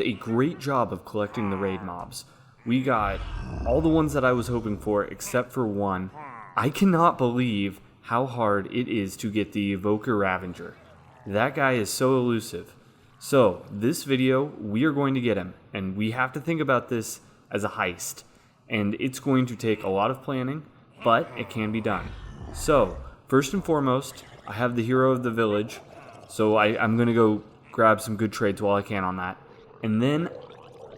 A great job of collecting the raid mobs. We got all the ones that I was hoping for except for one. I cannot believe how hard it is to get the Evoker Ravenger. That guy is so elusive. So this video, we are going to get him, and we have to think about this as a heist. And it's going to take a lot of planning, but it can be done. So first and foremost, I have the hero of the village, so I'm going to go grab some good trades while I can on that. And then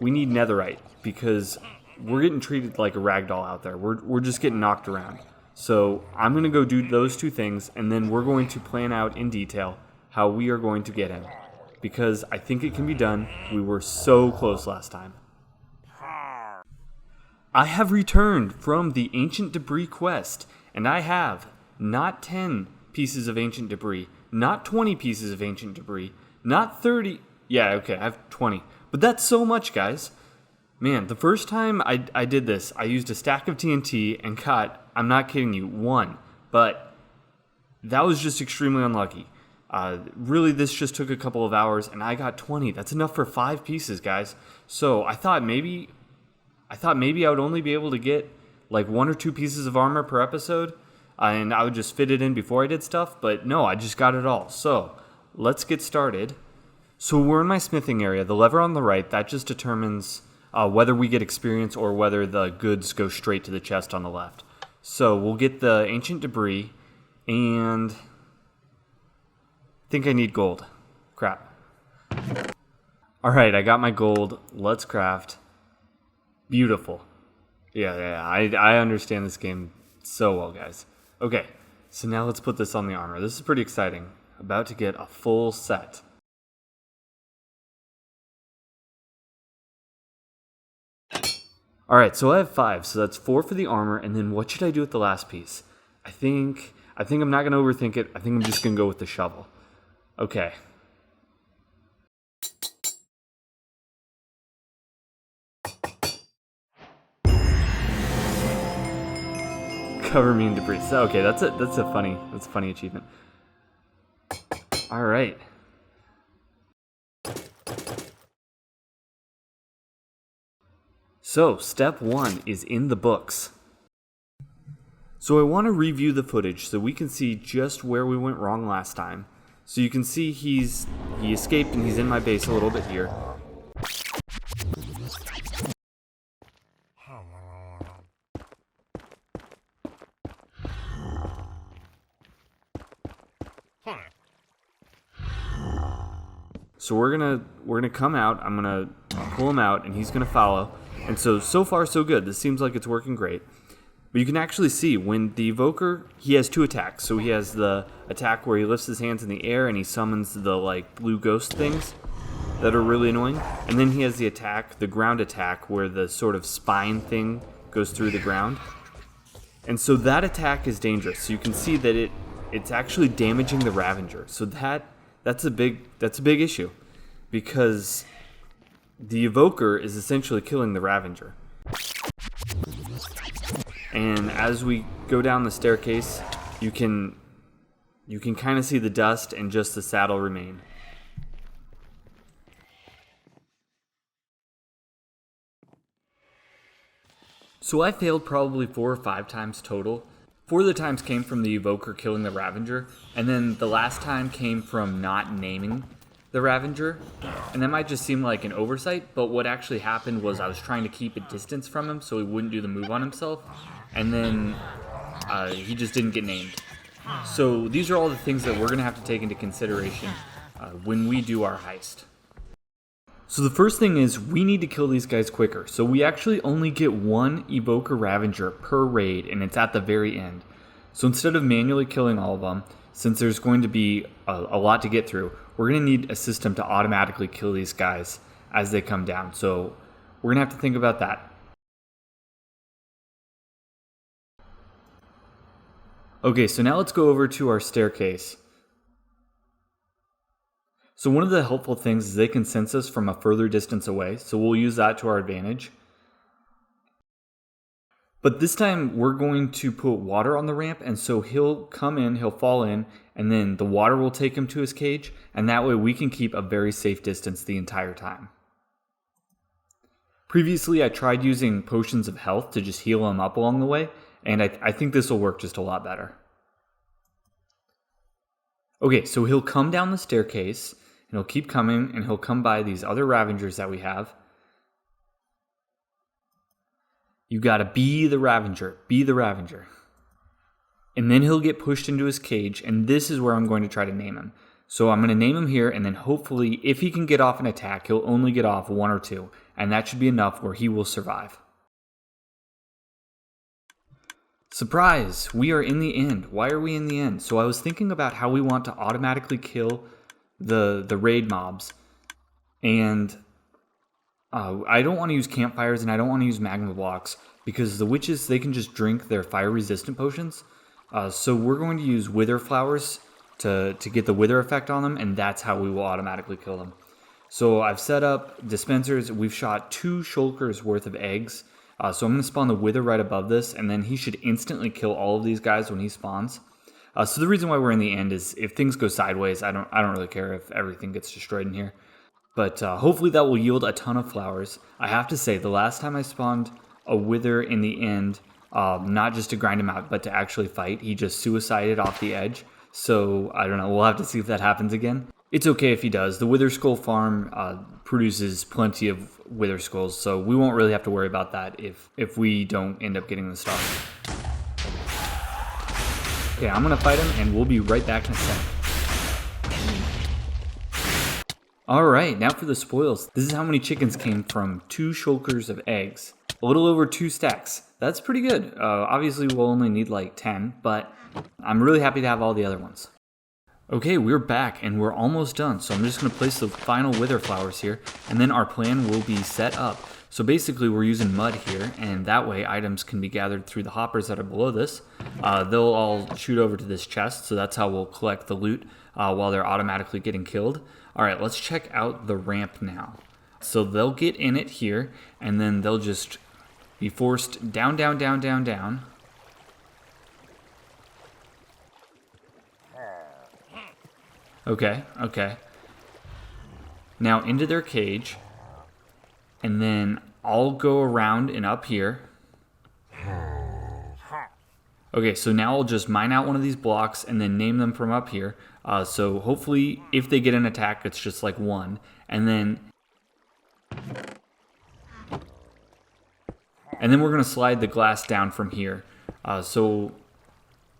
we need netherite, because we're getting treated like a ragdoll out there. We're just getting knocked around. So I'm going to go do those two things, and then we're going to plan out in detail how we are going to get him. Because I think it can be done. We were so close last time. I have returned from the Ancient Debris quest, and I have not 10 pieces of ancient debris, not 20 pieces of ancient debris, not 30... Yeah, okay, I have 20. But that's so much, guys. Man, the first time I did this, I used a stack of TNT and got, I'm not kidding you, 1. But that was just extremely unlucky. Really, this just took a couple of hours, and I got 20. That's enough for 5 pieces, guys. So I thought maybe I would only be able to get like 1 or 2 pieces of armor per episode, and I would just fit it in before I did stuff. But no, I just got it all. So let's get started. So we're in my smithing area. The lever on the right, that just determines whether we get experience or whether the goods go straight to the chest on the left. So we'll get the ancient debris, and I think I need gold. Crap. Alright, I got my gold. Let's craft. Beautiful. Yeah, I understand this game so well, guys. Okay, so now let's put this on the armor. This is pretty exciting. About to get a full set. Alright, so I have 5, so that's 4 for the armor, and then what should I do with the last piece? I think I'm not going to overthink it. I think I'm just going to go with the shovel. Okay. Cover me in debris. So, okay, that's a funny achievement. Alright. So, step 1 is in the books. So I want to review the footage so we can see just where we went wrong last time. So you can see he escaped and he's in my base a little bit here. So we're gonna come out, I'm gonna pull him out, and he's gonna follow. And so far so good. This seems like it's working great. But you can actually see when the Evoker, he has 2 attacks. So he has the attack where he lifts his hands in the air and he summons the like blue ghost things that are really annoying. And then he has the attack, the ground attack, where the sort of spine thing goes through the ground. And so that attack is dangerous. So you can see that it's actually damaging the Ravenger. So that's a big issue, because the Evoker is essentially killing the Ravenger. And as we go down the staircase, you can kind of see the dust and just the saddle remain. So I failed probably 4 or 5 times total. 4 of the times came from the Evoker killing the Ravenger, and then the last time came from not naming the Ravenger. And that might just seem like an oversight, but what actually happened was I was trying to keep a distance from him so he wouldn't do the move on himself, and then he just didn't get named. So these are all the things that we're going to have to take into consideration when we do our heist. So the first thing is we need to kill these guys quicker. So we actually only get 1 Evoker Ravenger per raid, and it's at the very end. So instead of manually killing all of them, since there's going to be a lot to get through, we're going to need a system to automatically kill these guys as they come down. So we're going to have to think about that. Okay, so now let's go over to our staircase. So one of the helpful things is they can sense us from a further distance away, so we'll use that to our advantage. But this time we're going to put water on the ramp, and so he'll come in, he'll fall in, and then the water will take him to his cage, and that way we can keep a very safe distance the entire time. Previously, I tried using potions of health to just heal him up along the way, and I think this will work just a lot better. Okay, so he'll come down the staircase, and he'll keep coming, and he'll come by these other Ravengers that we have. You gotta be the Ravenger. Be the Ravenger. And then he'll get pushed into his cage, and this is where I'm going to try to name him. So I'm going to name him here, and then hopefully, if he can get off an attack, he'll only get off 1 or 2, and that should be enough where he will survive. Surprise! We are in the end. Why are we in the end? So I was thinking about how we want to automatically kill the raid mobs, and I don't want to use campfires, and I don't want to use magma blocks, because the witches, they can just drink their fire-resistant potions. So we're going to use wither flowers to get the wither effect on them, and that's how we will automatically kill them. So I've set up dispensers. We've shot 2 shulkers worth of eggs. So I'm going to spawn the wither right above this, and then he should instantly kill all of these guys when he spawns. So the reason why we're in the end is if things go sideways, I don't really care if everything gets destroyed in here. But hopefully that will yield a ton of flowers. I have to say, the last time I spawned a wither in the end, not just to grind him out, but to actually fight, he just suicided off the edge. So I don't know, we'll have to see if that happens again. It's okay if he does. The Wither Skull farm produces plenty of Wither Skulls, so we won't really have to worry about that if we don't end up getting the star. Okay, I'm gonna fight him, and we'll be right back in a second. Alright, now for the spoils. This is how many chickens came from 2 shulkers of eggs. A little over 2 stacks. That's pretty good. Obviously, we'll only need like 10, but I'm really happy to have all the other ones. Okay, we're back, and we're almost done, so I'm just going to place the final wither flowers here, and then our plan will be set up. So basically, we're using mud here, and that way items can be gathered through the hoppers that are below this. They'll all shoot over to this chest, so that's how we'll collect the loot while they're automatically getting killed. Alright, let's check out the ramp now. So they'll get in it here, and then they'll just be forced down, down, down, down, down. Okay. Now into their cage, and then I'll go around and up here. Okay, so now I'll just mine out one of these blocks and then name them from up here. So hopefully, if they get an attack, it's just like 1. And then we're going to slide the glass down from here. So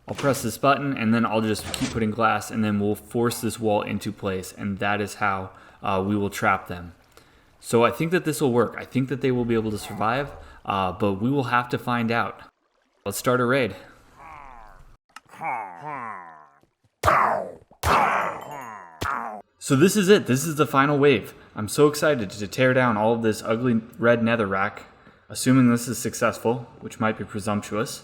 I'll press this button, and then I'll just keep putting glass, and then we'll force this wall into place, and that is how we will trap them. So I think that this will work. I think that they will be able to survive, but we will have to find out. Let's start a raid. So this is it. This is the final wave. I'm so excited to tear down all of this ugly red netherrack, assuming this is successful, which might be presumptuous.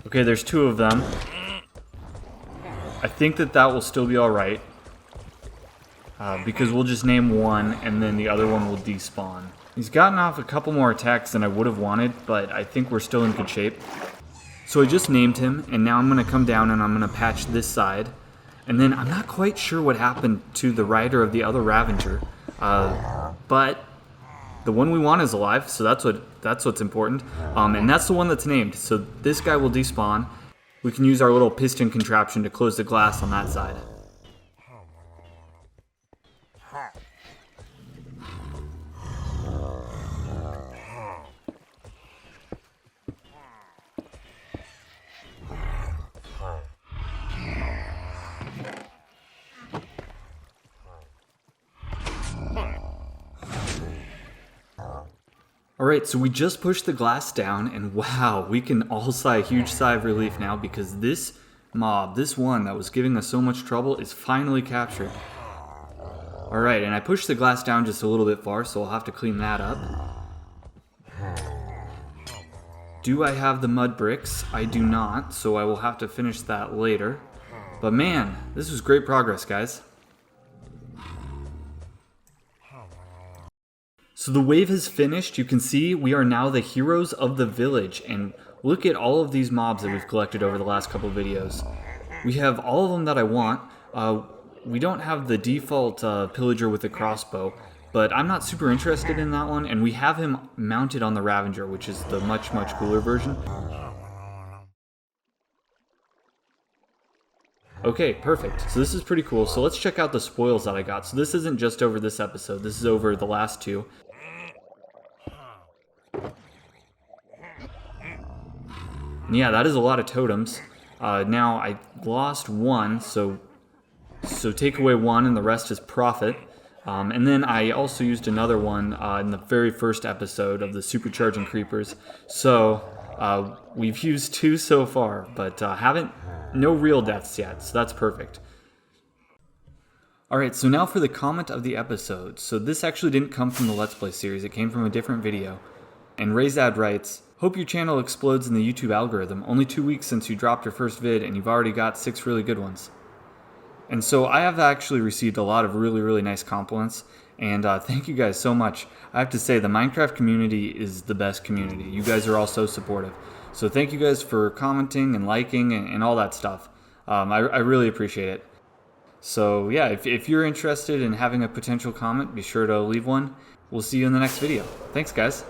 Okay, there's 2 of them. I think that will still be alright. Because we'll just name 1, and then the other one will despawn. He's gotten off a couple more attacks than I would have wanted, but I think we're still in good shape. So I just named him, and now I'm going to come down and I'm going to patch this side. And then I'm not quite sure what happened to the rider of the other Ravenger. But the one we want is alive, so that's what's important. And that's the one that's named. So this guy will despawn. We can use our little piston contraption to close the glass on that side. Alright, so we just pushed the glass down, and wow, we can all sigh a huge sigh of relief now because this mob, this one that was giving us so much trouble, is finally captured. Alright, and I pushed the glass down just a little bit far, so I'll have to clean that up. Do I have the mud bricks? I do not, so I will have to finish that later. But man, this was great progress, guys. So the wave has finished. You can see we are now the heroes of the village, and look at all of these mobs that we've collected over the last couple videos. We have all of them that I want. We don't have the default pillager with the crossbow, but I'm not super interested in that one, and we have him mounted on the Ravenger, which is the much cooler version. Okay, perfect. So this is pretty cool. So let's check out the spoils that I got. So this isn't just over this episode, this is over the last two. And yeah, that is a lot of totems. Now I lost one, so take away one and the rest is profit. And then I also used another one in the very first episode of the supercharging creepers. So we've used two so far, but no real deaths yet, so that's perfect. Alright, so now for the comment of the episode. So this actually didn't come from the Let's Play series, it came from a different video. And Razad writes, "Hope your channel explodes in the YouTube algorithm. Only 2 weeks since you dropped your first vid and you've already got 6 really good ones." And so I have actually received a lot of really nice compliments, and thank you guys so much. I have to say, the Minecraft community is the best community. You guys are all so supportive. So thank you guys for commenting and liking and all that stuff. I really appreciate it. So yeah, if you're interested in having a potential comment, be sure to leave one. We'll see you in the next video. Thanks guys.